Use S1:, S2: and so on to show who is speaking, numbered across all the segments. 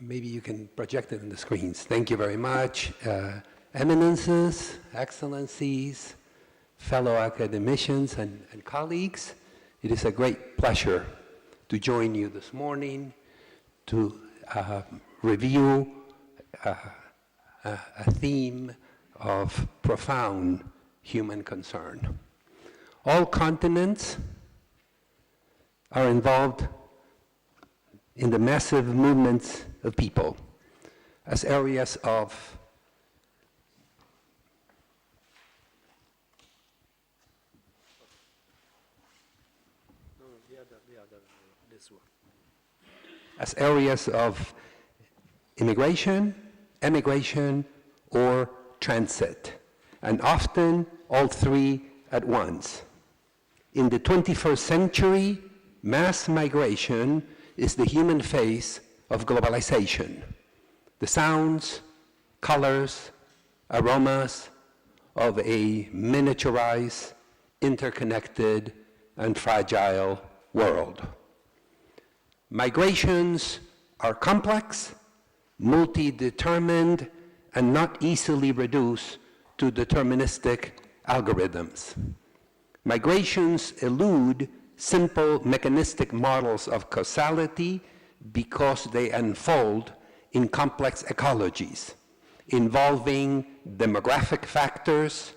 S1: maybe you can project it on the screens. Thank you very much. Eminences, Excellencies, fellow academicians and colleagues, it is a great pleasure to join you this morning to review a theme of profound human concern. All continents are involved in the massive movements of people as areas of immigration, emigration, or transit, and often all three at once. In the 21st century, mass migration is the human face of globalization. The sounds, colors, aromas of a miniaturized, interconnected, and fragile world. Migrations are complex, multi-determined, and not easily reduced to deterministic algorithms. Migrations elude simple mechanistic models of causality because they unfold in complex ecologies involving demographic factors,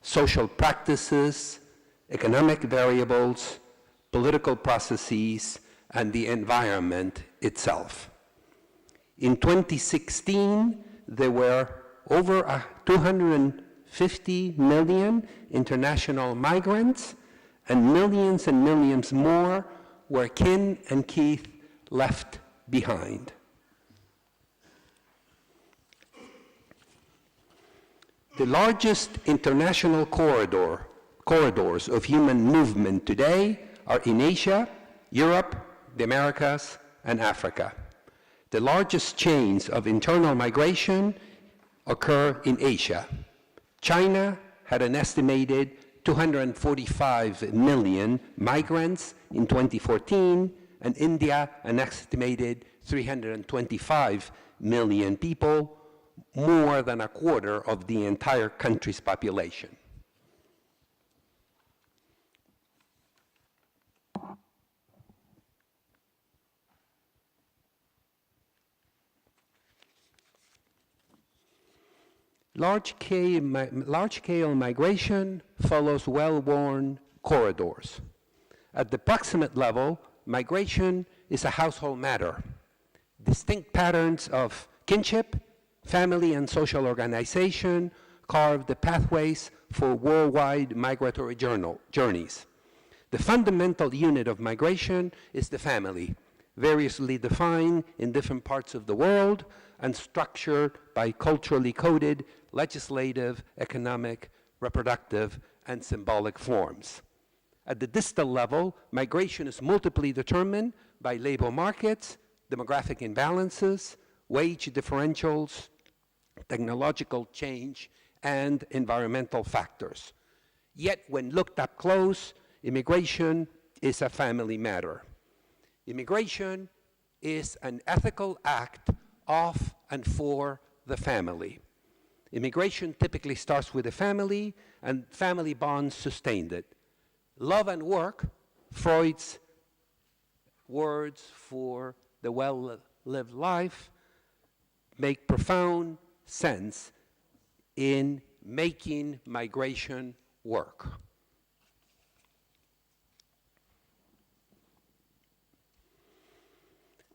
S1: social practices, economic variables, political processes, and the environment itself. In 2016, there were over 250 million international migrants, and millions more were kin and kith left behind. The largest international corridors of human movement today are in Asia, Europe, the Americas, and Africa. The largest chains of internal migration occur in Asia. China had an estimated 245 million migrants in 2014, and India an estimated 325 million people, more than a quarter of the entire country's population. Large-scale migration follows well-worn corridors. At the proximate level, migration is a household matter. Distinct patterns of kinship, family, and social organization carve the pathways for worldwide migratory journeys. The fundamental unit of migration is the family, variously defined in different parts of the world and structured by culturally coded legislative, economic, reproductive, and symbolic forms. At the distal level, migration is multiply determined by labor markets, demographic imbalances, wage differentials, technological change, and environmental factors. Yet, when looked up close, immigration is a family matter. Immigration is an ethical act of and for the family. Immigration typically starts with the family, and family bonds sustain it. Love and work, Freud's words for the well-lived life, make profound sense in making migration work.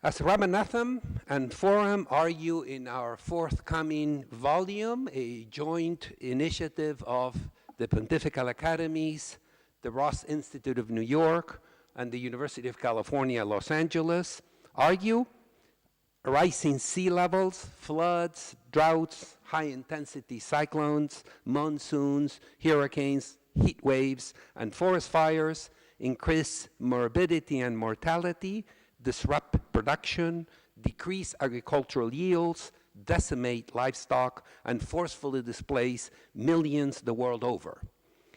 S1: As Ramanathan and Forum argue in our forthcoming volume, a joint initiative of the Pontifical Academies, the Ross Institute of New York, and the University of California, Los Angeles, argue rising sea levels, floods, droughts, high-intensity cyclones, monsoons, hurricanes, heat waves, and forest fires increase morbidity and mortality, disrupt production, decrease agricultural yields, decimate livestock, and forcefully displace millions the world over.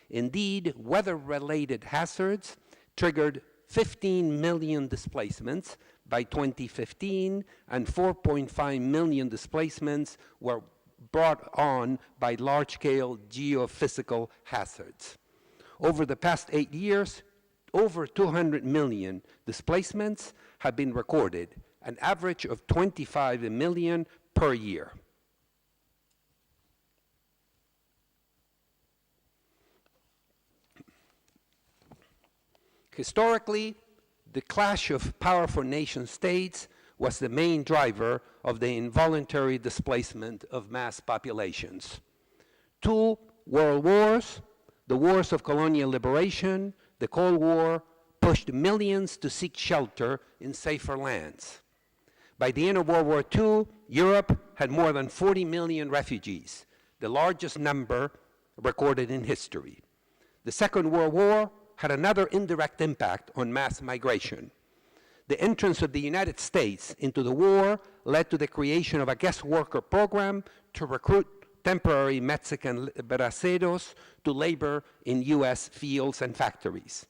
S1: Indeed, weather-related hazards triggered 15 million displacements by 2015, and 4.5 million displacements were brought on by large-scale geophysical hazards. Over the past 8 years, over 200 million displacements have been recorded, an average of 25 million per year. Historically, the clash of powerful nation-states was the main driver of the involuntary displacement of mass populations. 2 world wars, the wars of colonial liberation, the Cold War, pushed millions to seek shelter in safer lands. By the end of World War II, Europe had more than 40 million refugees, the largest number recorded in history. The Second World War had another indirect impact on mass migration. The entrance of the United States into the war led to the creation of a guest worker program to recruit temporary Mexican braceros to labor in US fields and factories.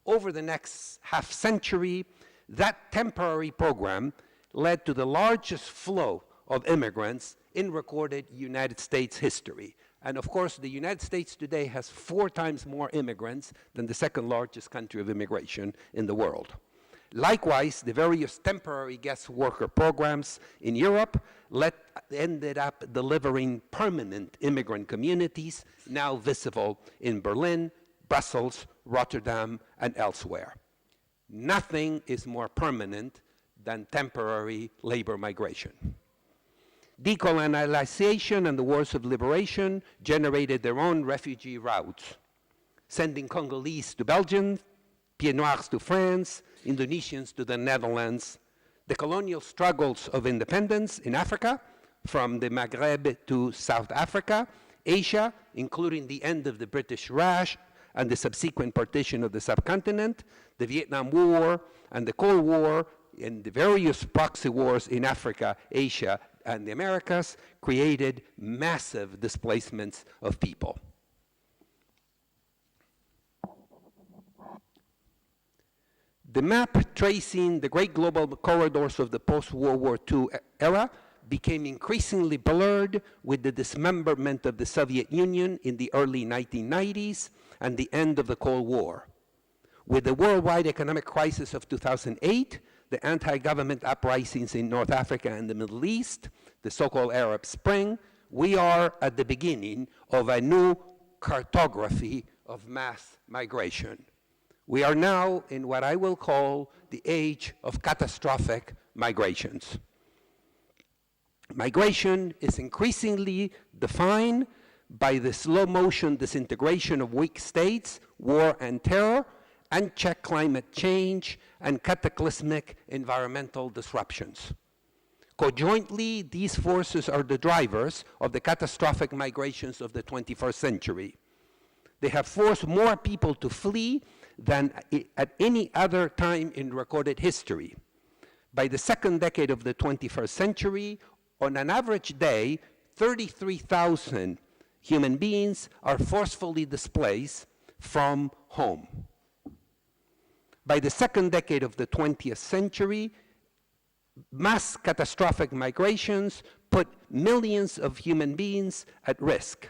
S1: Over the next half century, that temporary program led to the largest flow of immigrants in recorded United States history. And of course, the United States today has 4 times more immigrants than the second largest country of immigration in the world. Likewise, the various temporary guest worker programs in Europe ended up delivering permanent immigrant communities now visible in Berlin, Brussels, Rotterdam, and elsewhere. Nothing is more permanent than temporary labor migration. Decolonization and the wars of liberation generated their own refugee routes, sending Congolese to Belgium, Pieds Noirs to France, Indonesians to the Netherlands. The colonial struggles of independence in Africa, from the Maghreb to South Africa, Asia, including the end of the British Raj and the subsequent partition of the subcontinent, the Vietnam War and the Cold War, and the various proxy wars in Africa, Asia, and the Americas created massive displacements of people. The map tracing the great global corridors of the post-World War II era became increasingly blurred with the dismemberment of the Soviet Union in the early 1990s and the end of the Cold War. With the worldwide economic crisis of 2008, the anti-government uprisings in North Africa and the Middle East, the so-called Arab Spring, we are at the beginning of a new cartography of mass migration. We are now in what I will call the age of catastrophic migrations. Migration is increasingly defined by the slow-motion disintegration of weak states, war and terror, unchecked climate change, and cataclysmic environmental disruptions. Conjointly, these forces are the drivers of the catastrophic migrations of the 21st century. They have forced more people to flee than at any other time in recorded history. By the second decade of the 21st century, on an average day, 33,000 human beings are forcefully displaced from home. By the second decade of the 20th century, mass catastrophic migrations put millions of human beings at risk,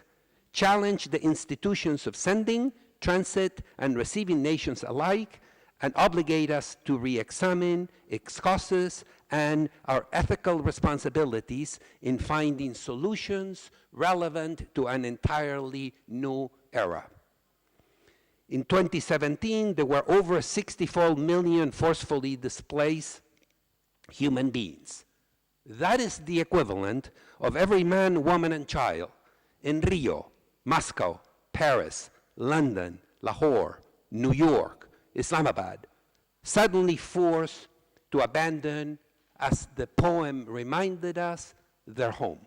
S1: challenged the institutions of sending, transit, and receiving nations alike, and obligate us to re-examine its causes and our ethical responsibilities in finding solutions relevant to an entirely new era. In 2017, there were over 64 million forcefully displaced human beings. That is the equivalent of every man, woman, and child in Rio, Moscow, Paris, London, Lahore, New York, Islamabad, suddenly forced to abandon, as the poem reminded us, their home.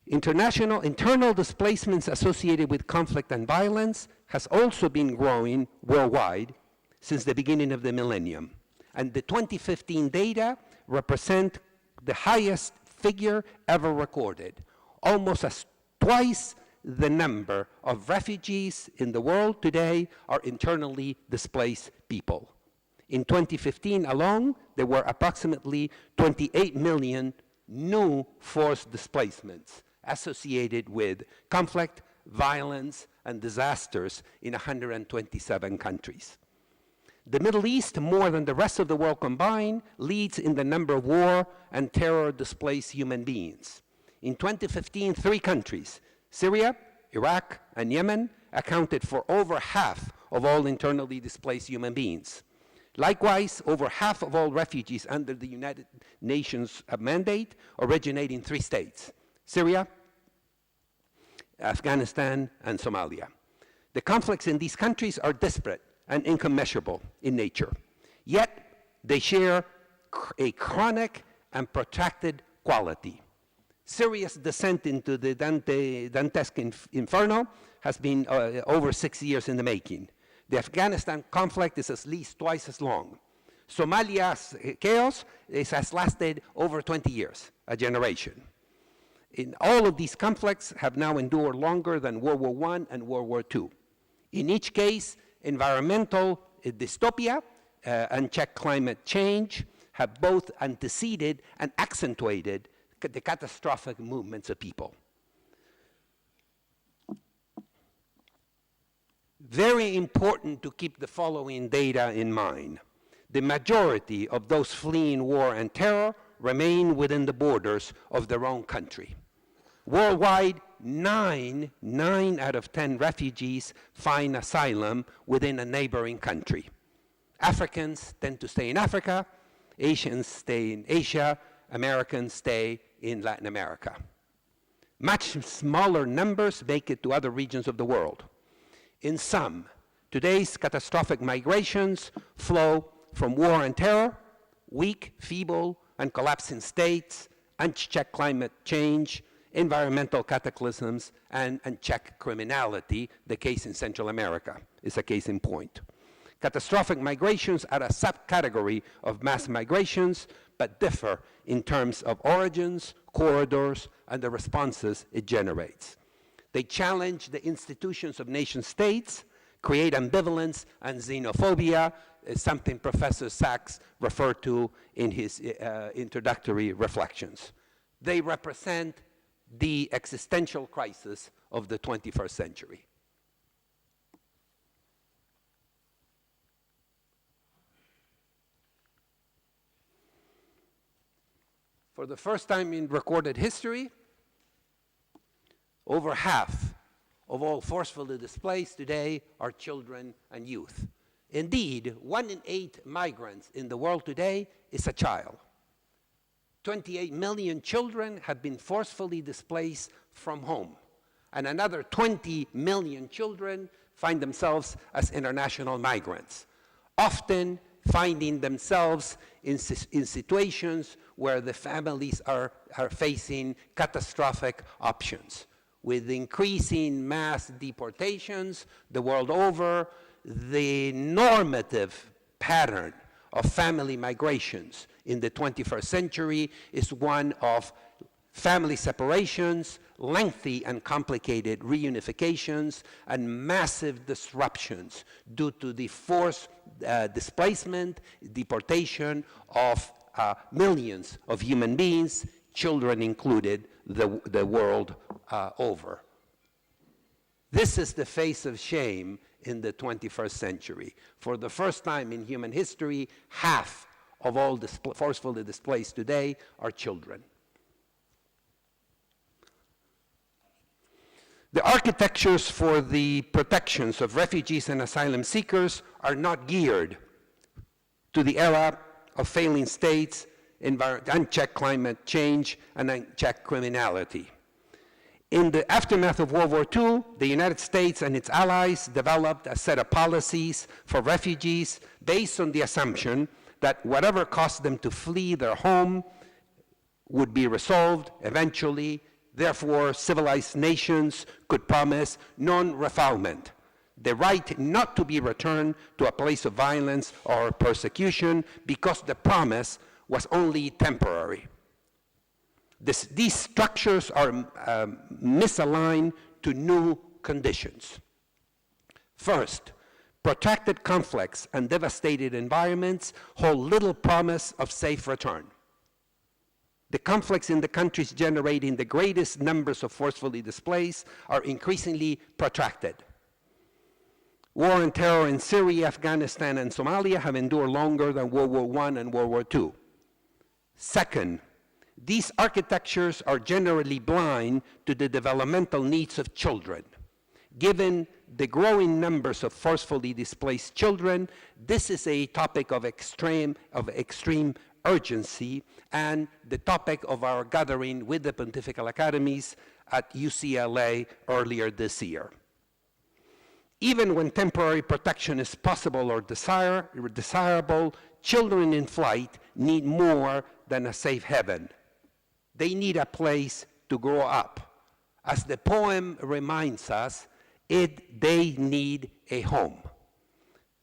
S1: Internal displacements associated with conflict and violence has also been growing worldwide since the beginning of the millennium. And the 2015 data represent the highest figure ever recorded, almost as twice the number of refugees in the world today are internally displaced people. In 2015 alone, there were approximately 28 million new forced displacements associated with conflict, violence, and disasters in 127 countries. The Middle East, more than the rest of the world combined, leads in the number of war and terror displaced human beings. In 2015, 3 countries, Syria, Iraq, and Yemen, accounted for over half of all internally displaced human beings. Likewise, over half of all refugees under the United Nations mandate originate in 3 states, Syria, Afghanistan, and Somalia. The conflicts in these countries are disparate and incommensurable in nature, yet they share a chronic and protracted quality. Syria's descent into the Dantesque inferno has been over 6 years in the making. The Afghanistan conflict is at least twice as long. Somalia's chaos has lasted over 20 years, a generation. In all of these conflicts have now endured longer than World War I and World War II. In each case, environmental dystopia and climate change have both anteceded and accentuated the catastrophic movements of people. Very important to keep the following data in mind. The majority of those fleeing war and terror remain within the borders of their own country. Worldwide, 9 out of 10 refugees find asylum within a neighboring country. Africans tend to stay in Africa, Asians stay in Asia, Americans stay in Latin America. Much smaller numbers make it to other regions of the world. In sum, today's catastrophic migrations flow from war and terror, weak, feeble, and collapsing states, unchecked climate change, environmental cataclysms, and unchecked criminality. The case in Central America is a case in point. Catastrophic migrations are a subcategory of mass migrations, but differ in terms of origins, corridors, and the responses it generates. They challenge the institutions of nation states, create ambivalence and xenophobia, something Professor Sachs referred to in his introductory reflections. They represent the existential crisis of the 21st century. For the first time in recorded history, over half of all forcefully displaced today are children and youth. Indeed, 1 in 8 migrants in the world today is a child. 28 million children have been forcefully displaced from home, and another 20 million children find themselves as international migrants, often finding themselves in situations where the families are facing catastrophic options. With increasing mass deportations the world over, the normative pattern of family migrations in the 21st century is one of family separations, lengthy and complicated reunifications, and massive disruptions due to the forced displacement, deportation of millions of human beings, children included, the world over. This is the face of shame in the 21st century. For the first time in human history, half of all forcefully displaced today are children. The architectures for the protections of refugees and asylum seekers are not geared to the era of failing states, unchecked climate change, and unchecked criminality. In the aftermath of World War II, the United States and its allies developed a set of policies for refugees based on the assumption that whatever caused them to flee their home would be resolved eventually. Therefore, civilized nations could promise non-refoulement, the right not to be returned to a place of violence or persecution, because the promise was only temporary. These structures are misaligned to new conditions. First, Protracted conflicts and devastated environments hold little promise of safe return. The conflicts in the countries generating the greatest numbers of forcefully displaced are increasingly protracted. War and terror in Syria, Afghanistan, and Somalia have endured longer than World War I and World War II. Second, these architectures are generally blind to the developmental needs of children. Given the growing numbers of forcefully displaced children, this is a topic of extreme urgency and the topic of our gathering with the Pontifical Academies at UCLA earlier this year. Even when temporary protection is possible or desirable, children in flight need more than a safe haven. They need a place to grow up. As the poem reminds us, they need a home.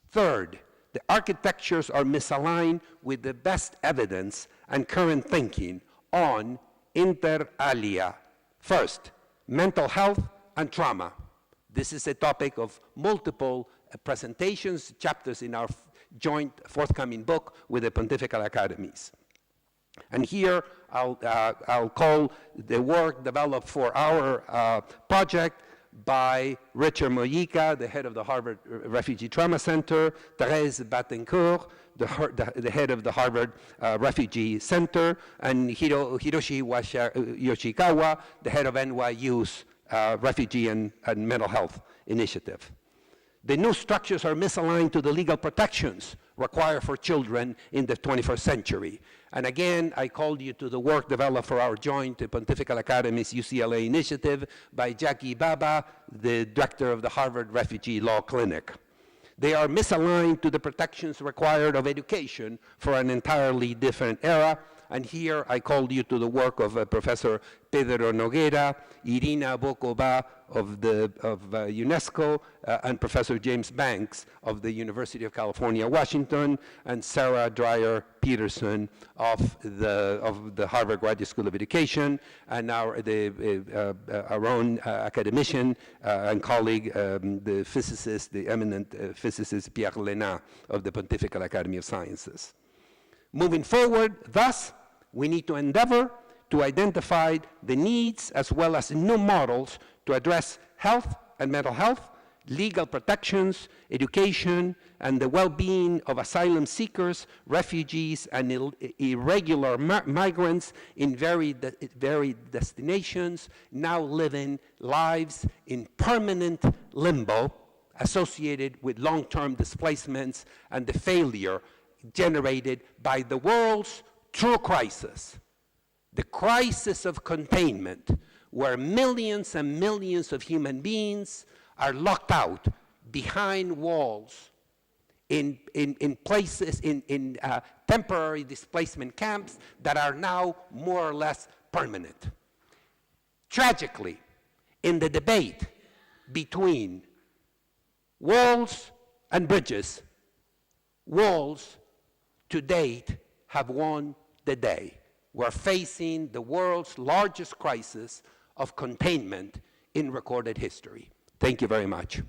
S1: Third, the architectures are misaligned with the best evidence and current thinking on inter alia. First, mental health and trauma. This is a topic of multiple presentations, chapters in our joint forthcoming book with the Pontifical Academies. And here I'll call the work developed for our project by Richard Mojica, the head of the Harvard Refugee Trauma Center, Thérèse Battencourt, the head of the Harvard Refugee Center, and Hiroshi Yoshikawa, the head of NYU's Refugee and Mental Health Initiative. The new structures are misaligned to the legal protections required for children in the 21st century. And again, I called you to the work developed for our joint Pontifical Academies UCLA initiative by Jackie Baba, the director of the Harvard Refugee Law Clinic. They are misaligned to the protections required of education for an entirely different era. And here I called you to the work of Professor Pedro Noguera, Irina Bokova of UNESCO, and Professor James Banks of the University of California, Washington, and Sarah Dreyer Peterson of the Harvard Graduate School of Education, and our own academician and colleague, the eminent physicist Pierre Lénat of the Pontifical Academy of Sciences. Moving forward, thus, we need to endeavor to identify the needs as well as new models to address health and mental health, legal protections, education, and the well-being of asylum seekers, refugees, and irregular migrants in varied destinations, now living lives in permanent limbo associated with long-term displacements and the failure generated by the world's true crisis, the crisis of containment, where millions and millions of human beings are locked out behind walls in places, in temporary displacement camps that are now more or less permanent. Tragically, in the debate between walls and bridges, walls to date have won the day. We're facing the world's largest crisis of containment in recorded history. Thank you very much.